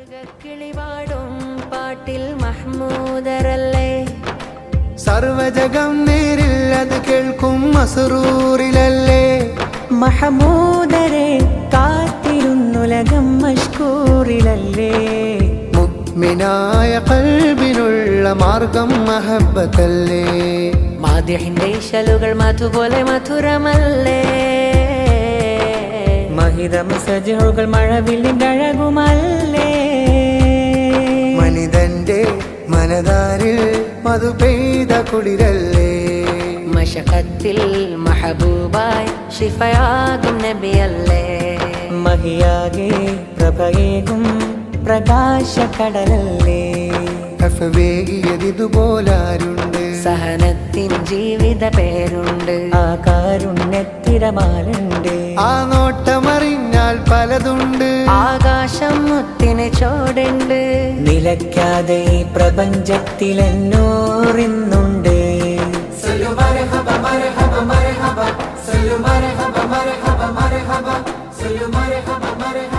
കിളിവാടും പാട്ടിൽ മഹ്മൂദരല്ലേ സർവജഗം നേരിൽ അത് കേൾക്കും മസ്റൂറിലല്ലേ മഹമൂദരെ കാത്തിരുന്നുലകം മഷ്കൂറിലല്ലേ മുഅ്മിനായ ഖൽബിനുള്ള മാർഗം മഹബ്ബത്തല്ലേ മാദിഹിന്റെ ഇശലുകൾ മധുപോലെ മധുരമല്ലേ മഹിതം സജഹുകൾ മഴവില്ലിന്റെ അഴകുമല്ലേ മനിതന്റെ മനതാരിൽ മധു പെയ്ത കുളിരല്ലേ മശഖത്തിൽ മഹബൂബായി ശിഫയാകും നബിയല്ലേ മഹിയാകെ പ്രഭയേകും പ്രകാശക്കടലല്ലേ അഫവേകിയതിതുപോലാരുണ്ട് സഹനത്തിൻ ജീവിത പേരുണ്ട് ആ കാരുണ്യത്തിരമാലുണ്ട് ആ നോട്ടമറിഞ്ഞാൽ പലതുണ്ട് ആകാശം മുത്തിന് ചോടുണ്ട് നിലയ്ക്കാതെ ഈ പ്രപഞ്ചത്തിലെന്നോറിന്നുണ്ട് മർഹബ മർഹബ മർഹബ മർഹബ മർഹബ മർഹബ മർഹബ